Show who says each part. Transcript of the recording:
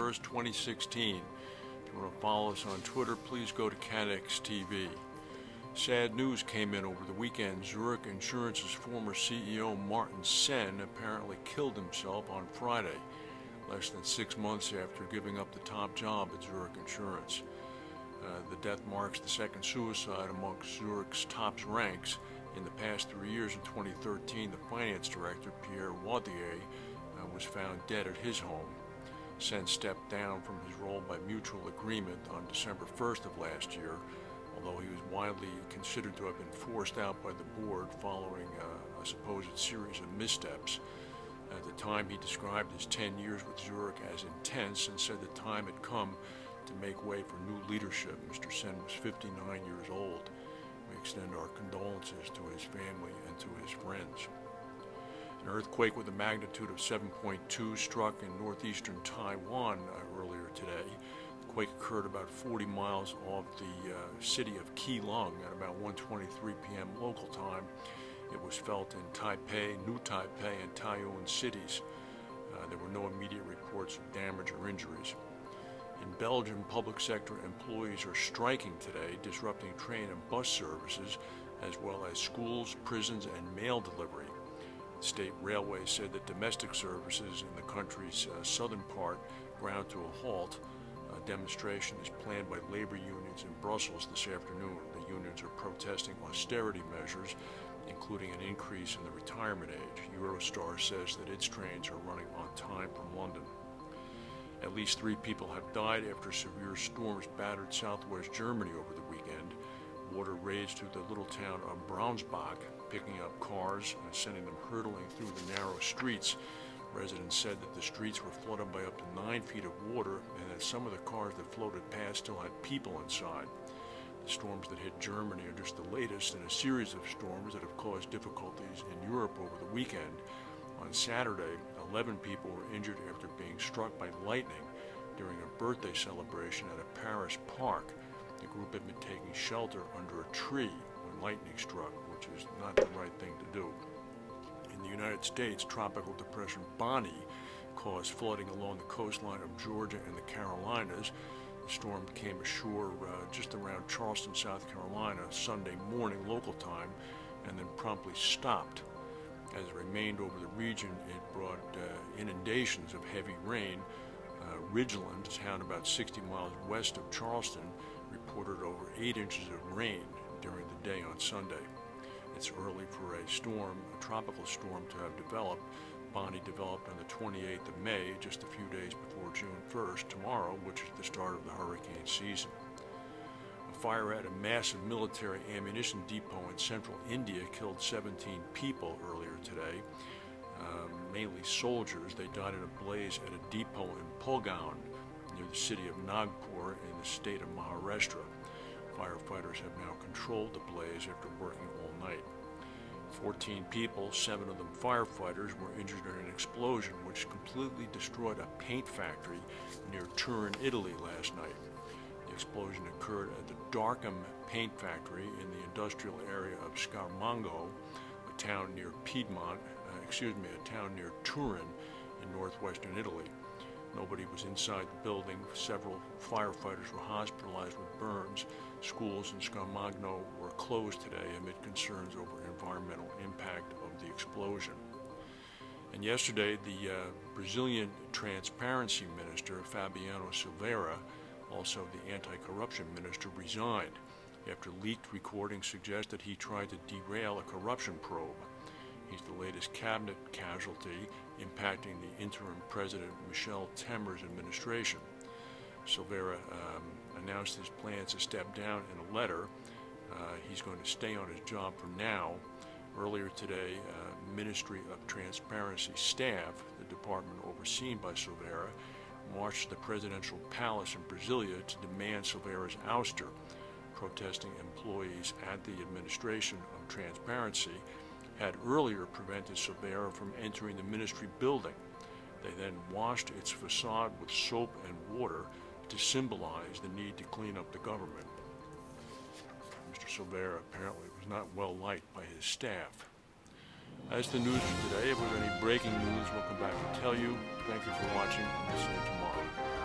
Speaker 1: 1st, 2016. If you want to follow us on Twitter, please go to CATEX TV. Sad news came in over the weekend. Zurich Insurance's former CEO Martin Senn apparently killed himself on Friday, less than 6 months after giving up the top job at Zurich Insurance. The death marks the second suicide amongst Zurich's top ranks. In the past 3 years, in 2013, the finance director, Pierre Waudier, was found dead at his home. Senn stepped down from his role by mutual agreement on December 1st of last year, although he was widely considered to have been forced out by the board following a supposed series of missteps. At the time, he described his 10 years with Zurich as intense and said the time had come to make way for new leadership. Mr. Senn was 59 years old. We extend our condolences to his family and to his friends. An earthquake with a magnitude of 7.2 struck in northeastern Taiwan earlier today. The quake occurred about 40 miles off the city of Keelung at about 1:23 p.m. local time. It was felt in Taipei, New Taipei, and Taiwan cities. There were no immediate reports of damage or injuries. In Belgium, public sector employees are striking today, disrupting train and bus services, as well as schools, prisons, and mail delivery. The state railway said that domestic services in the country's southern part ground to a halt. A demonstration is planned by labor unions in Brussels this afternoon. The unions are protesting austerity measures, including an increase in the retirement age. Eurostar says that its trains are running on time from London. At least 3 people have died after severe storms battered southwest Germany over the weekend. Water raged through the little town of Braunschweig, picking up cars and sending them hurtling through the narrow streets. Residents said that the streets were flooded by up to 9 feet of water and that some of the cars that floated past still had people inside. The storms that hit Germany are just the latest in a series of storms that have caused difficulties in Europe over the weekend. On Saturday, 11 people were injured after being struck by lightning during a birthday celebration at a Paris park. The group had been taking shelter under a tree when lightning struck, which is not the right thing to do. In the United States, tropical depression Bonnie caused flooding along the coastline of Georgia and the Carolinas. The storm came ashore just around Charleston, South Carolina, Sunday morning local time, and then promptly stopped. As it remained over the region, it brought inundations of heavy rain. Ridgeland, a town about 60 miles west of Charleston, reported over 8 inches of rain during the day on Sunday. It's early for a tropical storm to have developed. Bonnie developed on the 28th of May, just a few days before June 1st, tomorrow, which is the start of the hurricane season. A fire at a massive military ammunition depot in central India killed 17 people earlier today, mainly soldiers. They died in a blaze at a depot in Pulgaon, near the city of Nagpur in the state of Maharashtra. Firefighters have now controlled the blaze after working all night. 14 people, 7 of them firefighters, were injured in an explosion which completely destroyed a paint factory near Turin, Italy last night. The explosion occurred at the Darkham paint factory in the industrial area of Scarmango, a town near Turin in northwestern Italy. Nobody was inside the building. Several firefighters were hospitalized with burns. Schools in Scarmagno were closed today amid concerns over environmental impact of the explosion. And yesterday, the Brazilian Transparency Minister, Fabiano Silveira, also the anti-corruption minister, resigned after leaked recordings suggest that he tried to derail a corruption probe. He's the latest cabinet casualty impacting the interim president Michel Temer's administration. Silveira announced his plans to step down in a letter. He's going to stay on his job for now. Earlier today, Ministry of Transparency staff, the department overseen by Silveira, marched to the presidential palace in Brasilia to demand Silveira's ouster. Protesting employees at the administration of transparency had earlier prevented Silveira from entering the ministry building. They then washed its facade with soap and water to symbolize the need to clean up the government. Mr. Silveira apparently was not well liked by his staff. That's the news for today. If we have any breaking news, we'll come back and tell you. Thank you for watching, and we'll see you tomorrow.